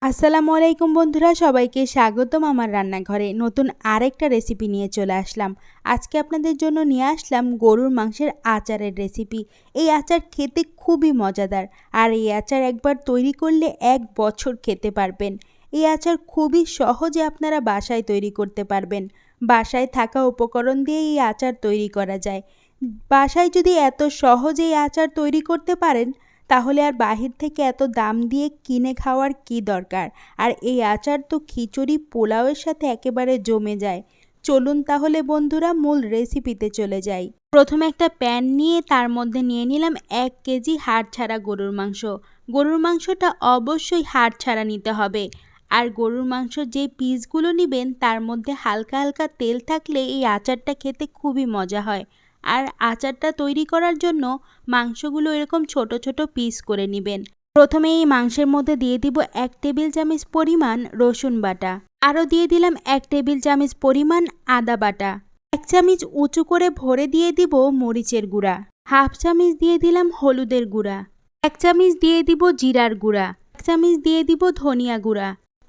আসসালামু আলাইকুম বন্ধুরা, সবাইকে স্বাগতম আমার রান্নাঘরে। নতুন আরেকটা রেসিপি নিয়ে চলে আসলাম। আজকে আপনাদের জন্য নিয়ে আসলাম গরুর মাংসের আচারের রেসিপি। এই আচার খেতে খুবই মজাদার, আর এই আচার একবার তৈরি করলে 1 বছর খেতে পারবেন। এই আচার খুবই সহজে আপনারা বাসায় তৈরি করতে পারবেন। বাসায় থাকা উপকরণ দিয়ে এই আচার তৈরি করা যায়। বাসায় যদি এত সহজে এই আচার তৈরি করতে পারেন, তাহলে আর বাহির থেকে এত দাম দিয়ে কিনে খাওয়ার কি দরকার। আর এই আচার তো খিচুড়ি পোলাওয়ের সাথে একেবারে জমে যায়। চলুন তাহলে বন্ধুরা মূল রেসিপিতে চলে যাই। প্রথমে একটা প্যান নিয়ে তার মধ্যে নিয়ে নিলাম 1 কেজি হাড় ছাড়া গরুর মাংস। গরুর মাংসটা অবশ্যই হাড় ছাড়া নিতে হবে। আর গরুর মাংস যে পিসগুলো নেবেন তার মধ্যে হালকা হালকা তেল থাকলে এই আচারটা খেতে খুবই মজা হয়। আর আচারটা তৈরি করার জন্য মাংসগুলো এরকম ছোট ছোট পিস করে নেবেন। প্রথমে এই মাংসের মধ্যে দিয়ে দিব 1 টেবিল চামচ পরিমাণ রসুন বাটা। আরও দিয়ে দিলাম 1 টেবিল চামচ পরিমাণ আদা বাটা। 1 চামচ উঁচু করে ভরে দিয়ে দিব মরিচের গুঁড়া। হাফ চামচ দিয়ে দিলাম হলুদের গুঁড়া। 1 চামচ দিয়ে দিব জিরার গুঁড়া। 1 চামচ দিয়ে দিব ধনিয়া গুঁড়া।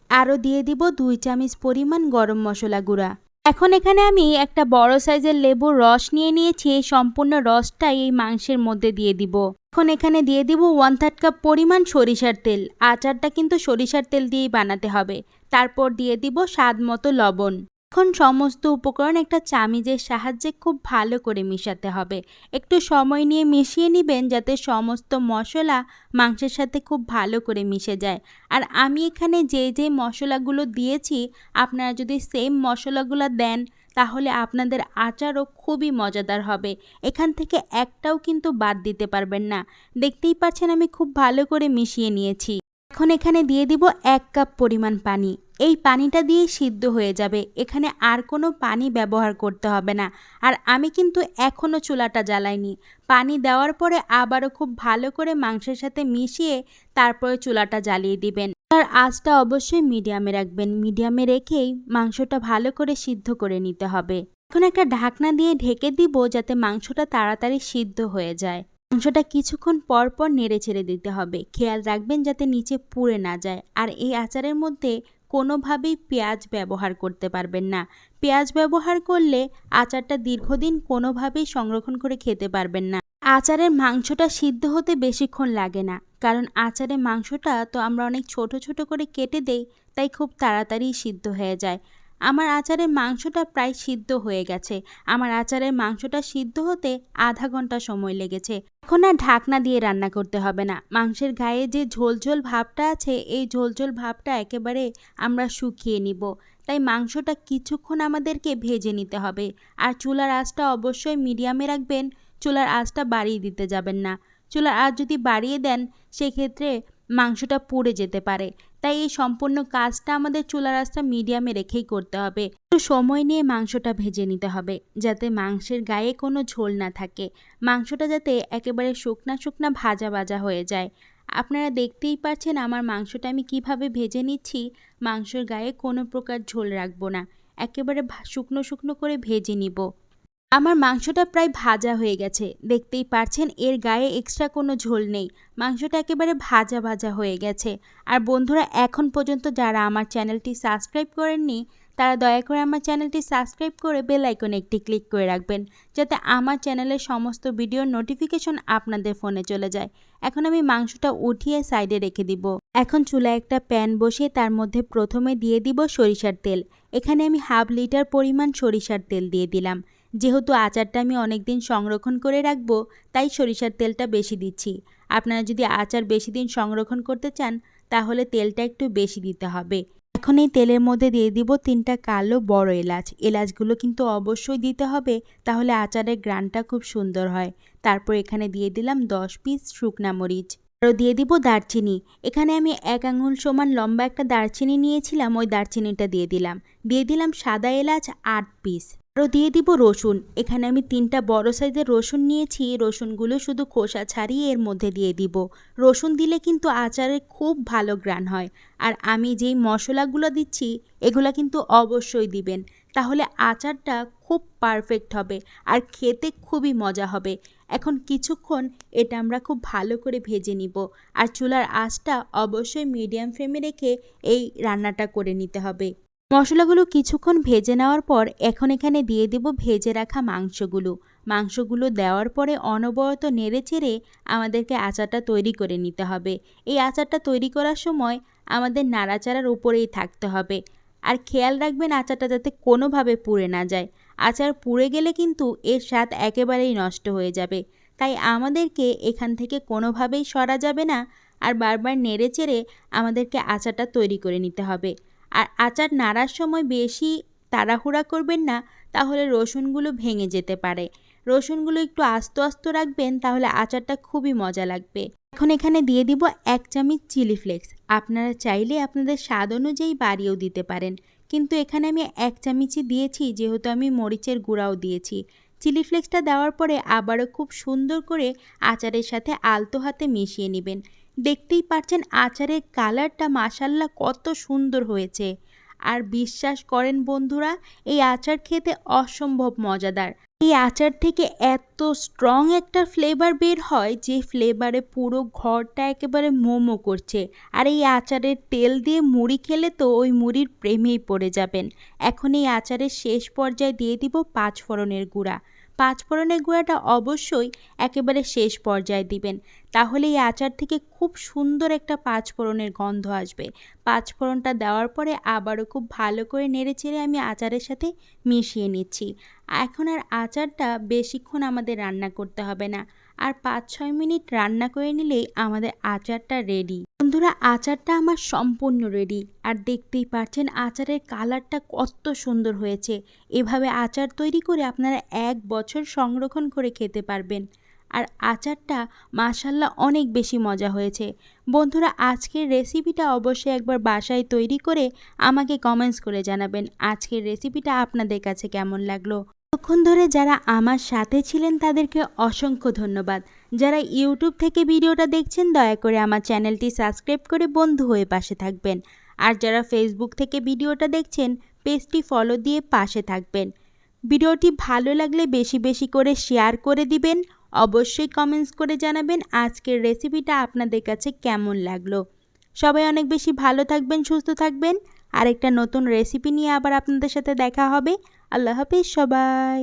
আরও দিয়ে দিব 2 চামচ পরিমাণ গরম মশলা গুঁড়া। এখন এখানে আমি একটা বড় সাইজের লেবুর রস নিয়ে নিয়েছি। এই সম্পূর্ণ রসটাই এই মাংসের মধ্যে দিয়ে দিব। এখন এখানে দিয়ে দিব 1/3 কাপ পরিমাণ সরিষার তেল। আচারটা কিন্তু সরিষার তেল দিয়েই বানাতে হবে। তারপর দিয়ে দিব স্বাদ মতো লবণ। এখন সমস্ত উপকরণ একটা চামিচের সাহায্যে খুব ভালো করে মিশাতে হবে। একটু সময় নিয়ে মিশিয়ে নেবেন যাতে সমস্ত মশলা মাংসের সাথে খুব ভালো করে মিশে যায়। আর আমি এখানে যে মশলাগুলো দিয়েছি, আপনারা যদি সেম মশলাগুলো দেন তাহলে আপনাদের আচারও খুবই মজাদার হবে। এখান থেকে একটাও কিন্তু বাদ দিতে পারবেন না। দেখতেই পাচ্ছেন আমি খুব ভালো করে মিশিয়ে নিয়েছি। এখন এখানে দিয়ে দিব 1 কাপ পরিমাণ পানি। এই পানিটা দিয়ে সিদ্ধ হয়ে যাবে। এখানে আর কোনো পানি ব্যবহার করতে হবে না। আর আমি কিন্তু এখনও চুলাটা জ্বালাইনি। পানি দেওয়ার পরে আবারও খুব ভালো করে মাংসের সাথে মিশিয়ে তারপরে চুলাটা জ্বালিয়ে দিবেন। আর আঁচটা অবশ্যই মিডিয়ামে রাখবেন। মিডিয়ামে রেখেই মাংসটা ভালো করে সিদ্ধ করে নিতে হবে। এখন একটা ঢাকনা দিয়ে ঢেকে দিব যাতে মাংসটা তাড়াতাড়ি সিদ্ধ হয়ে যায়। মাংসটা কিছুক্ষণ পর পর নেড়ে ছেড়ে দিতে হবে। খেয়াল রাখবেন যাতে নিচে পুড়ে না যায়। আর এই আচারের মধ্যে কোনোভাবেই পেঁয়াজ ব্যবহার করতে পারবেন না। পেঁয়াজ ব্যবহার করলে আচারটা দীর্ঘদিন কোনোভাবেই সংরক্ষণ করে খেতে পারবেন না। আচারের মাংসটা সিদ্ধ হতে বেশিক্ষণ লাগে না, কারণ আচারের মাংসটা তো আমরা অনেক ছোট ছোট করে কেটে দেই, তাই খুব তাড়াতাড়ি সিদ্ধ হয়ে যায়। আমার আচারের মাংসটা প্রায় সিদ্ধ হয়ে গেছে। আমার আচারের মাংসটা সিদ্ধ হতে আধা ঘন্টা সময় লেগেছে। এখন আর ঢাকনা দিয়ে রান্না করতে হবে না। মাংসের গায়ে যে ঝোলঝোল ভাবটা আছে, এই ঝোলঝোল ভাবটা একেবারে আমরা শুকিয়ে নিব। তাই মাংসটা কিছুক্ষণ আমাদেরকে ভেজে নিতে হবে। আর চুলার আঁচটা অবশ্যই মিডিয়ামে রাখবেন। চুলার আঁচটা বাড়িয়ে দিতে যাবেন না। চুলার আঁচ যদি বাড়িয়ে দেন সেক্ষেত্রে মাংসটা পুড়ে যেতে পারে। তাই এই সম্পূর্ণ কাজটা আমাদের চুলার আঁচটা মিডিয়ামে রেখেই করতে হবে। একটু সময় নিয়ে মাংসটা ভেজে নিতে হবে যাতে মাংসের গায়ে কোনো ঝোল না থাকে। মাংসটা যাতে একেবারে শুকনা শুকনা ভাজা ভাজা হয়ে যায়। আপনারা দেখতেই পাচ্ছেন আমার মাংসটা আমি কিভাবে ভেজে নিচ্ছি। মাংসের গায়ে কোনো প্রকার ঝোল রাখবো না, একেবারে শুকনো শুকনো করে ভেজে নিব। আমার মাংসটা প্রায় ভাজা হয়ে গেছে। দেখতেই পারছেন এর গায়ে এক্সট্রা কোনো ঝোল নেই। মাংসটা একেবারে ভাজা ভাজা হয়ে গেছে। আর বন্ধুরা, এখন পর্যন্ত যারা আমার চ্যানেলটি সাবস্ক্রাইব করেননি তারা দয়া করে আমার চ্যানেলটি সাবস্ক্রাইব করে বেল আইকনে একটি ক্লিক করে রাখবেন, যাতে আমার চ্যানেলের সমস্ত ভিডিওর নোটিফিকেশন আপনাদের ফোনে চলে যায়। এখন আমি মাংসটা উঠিয়ে সাইডে রেখে দিব। এখন চুলায় একটা প্যান বসিয়ে তার মধ্যে প্রথমে দিয়ে দিব সরিষার তেল। এখানে আমি হাফ লিটার পরিমাণ সরিষার তেল দিয়ে দিলাম। যেহেতু আচারটা আমি অনেক দিন সংরক্ষণ করে রাখবো, তাই সরিষার তেলটা বেশি দিচ্ছি। আপনারা যদি আচার বেশি দিন সংরক্ষণ করতে চান তাহলে তেলটা একটু বেশি দিতে হবে। এখন এই তেলের মধ্যে দিয়ে দিব 3টা কালো বড় এলাচ। এলাচগুলো কিন্তু অবশ্যই দিতে হবে, তাহলে আচারের ঘ্রাণটা খুব সুন্দর হয়। তারপর এখানে দিয়ে দিলাম 10 পিস শুকনা মরিচ। আরও দিয়ে দিব দারচিনি। এখানে আমি 1 আঙুল সমান লম্বা একটা দারচিনি নিয়েছিলাম, ওই দারচিনিটা দিয়ে দিলাম। দিয়ে দিলাম সাদা এলাচ 8 পিস। আরও দিয়ে দিব রসুন। এখানে আমি 3টা বড় সাইজের রসুন নিয়েছি। রসুনগুলো শুধু খোসা ছাড়িয়ে এর মধ্যে দিয়ে দিব। রসুন দিলে কিন্তু আচারের খুব ভালো ঘ্রাণ হয়। আর আমি যেই মশলাগুলো দিচ্ছি এগুলো কিন্তু অবশ্যই দিবেন, তাহলে আচারটা খুব পারফেক্ট হবে আর খেতে খুবই মজা হবে। এখন কিছুক্ষণ এটা আমরা খুব ভালো করে ভেজে নিব। আর চুলার আঁচটা অবশ্যই মিডিয়াম ফ্লেমে রেখে এই রান্নাটা করে নিতে হবে। মশলাগুলো কিছুক্ষণ ভেজে নেওয়ার পর এখন এখানে দিয়ে দেব ভেজে রাখা মাংসগুলো দেওয়ার পরে অনবরত নেড়েচেড়ে আমাদেরকে আচারটা তৈরি করে নিতে হবে। এই আচারটা তৈরি করার সময় আমাদের নাড়াচাড়ার উপরেই থাকতে হবে। আর খেয়াল রাখবেন আচারটা যাতে কোনোভাবে পুড়ে না যায়। আচার পুড়ে গেলে কিন্তু এর স্বাদ একেবারেই নষ্ট হয়ে যাবে। তাই আমাদেরকে এখান থেকে কোনোভাবেই সরা যাবে না, আর বারবার নেড়েচেড়ে আমাদেরকে আচারটা তৈরি করে নিতে হবে। আর আচার নাড়ার সময় বেশি তাড়াহুড়া করবেন না, তাহলে রসুনগুলো ভেঙে যেতে পারে। রসুনগুলো একটু আস্ত আস্ত রাখবেন, তাহলে আচারটা খুবই মজা লাগবে। এখন এখানে দিয়ে দিব 1 চামচ চিলি ফ্লেক্স। আপনারা চাইলে আপনাদের স্বাদ অনুযায়ী বাড়িয়েও দিতে পারেন, কিন্তু এখানে আমি 1 চামচই দিয়েছি, যেহেতু আমি মরিচের গুঁড়াও দিয়েছি। চিলি ফ্লেক্সটা দেওয়ার পরে আবারও খুব সুন্দর করে আচারের সাথে আলতো হাতে মিশিয়ে নেবেন। দেখতেই পাচ্ছেন আচারের কালারটা মাশাআল্লাহ কত সুন্দর হয়েছে। আর বিশ্বাস করেন বন্ধুরা, এই আচার খেতে অসম্ভব মজাদার। এই আচার থেকে এত স্ট্রং একটা ফ্লেভার বের হয় যে ফ্লেভারে পুরো ঘরটা একেবারে মোমো করছে। আর এই আচারের তেল দিয়ে মুড়ি খেলে তো ওই মুড়ির প্রেমেই পড়ে যাবেন। এখন এই আচারের শেষ পর্যায়ে দিয়ে দিব 5 ফোড়নের গুঁড়া। 5 ফোড়নের গুঁড়াটা অবশ্যই একেবারে শেষ পর্যায়ে দিবেন, তাহলে এই আচার থেকে খুব সুন্দর একটা 5 ফোড়নের গন্ধ আসবে। 5 ফোড়নটা দেওয়ার পরে আবারও খুব ভালো করে নেড়েচেড়ে আমি আচারের সাথে মিশিয়ে নিচ্ছি। এখন আর আচারটা বেশিক্ষণ আমাদের রান্না করতে হবে না, আর 5-6 মিনিট রান্না করে নিলেই আমাদের আচারটা রেডি। বন্ধুরা, আচারটা আমার সম্পূর্ণ রেডি। আর দেখতেই পাচ্ছেন আচারের কালারটা কত সুন্দর হয়েছে। এভাবে আচার তৈরি করে আপনারা 1 বছর সংরক্ষণ করে খেতে পারবেন। আর আচারটা মাশাআল্লাহ অনেক বেশি মজা হয়েছে। বন্ধুরা, আজকের রেসিপিটা অবশ্যই একবার বাসায় তৈরি করে আমাকে কমেন্টস করে জানাবেন আজকের রেসিপিটা আপনাদের কাছে কেমন লাগলো। ততক্ষণ ধরে যারা আমার সাথে ছিলেন তাদেরকে অসংখ্য ধন্যবাদ। যারা ইউটিউব থেকে ভিডিওটা দেখছেন দয়া করে আমার চ্যানেলটি সাবস্ক্রাইব করে বন্ধু হয়ে পাশে থাকবেন। আর যারা ফেসবুক থেকে ভিডিওটা দেখছেন পেজটি ফলো দিয়ে পাশে থাকবেন। ভিডিওটি ভালো লাগলে বেশি বেশি করে শেয়ার করে দিবেন। অবশ্যই কমেন্টস করে জানাবেন আজকের রেসিপিটা আপনাদের কাছে কেমন লাগলো। সবাই অনেক বেশি ভালো থাকবেন, সুস্থ থাকবেন। আরেকটা নতুন রেসিপি নিয়ে আবার আপনাদের সাথে দেখা হবে। আল্লাহ হাফেজ সবাই।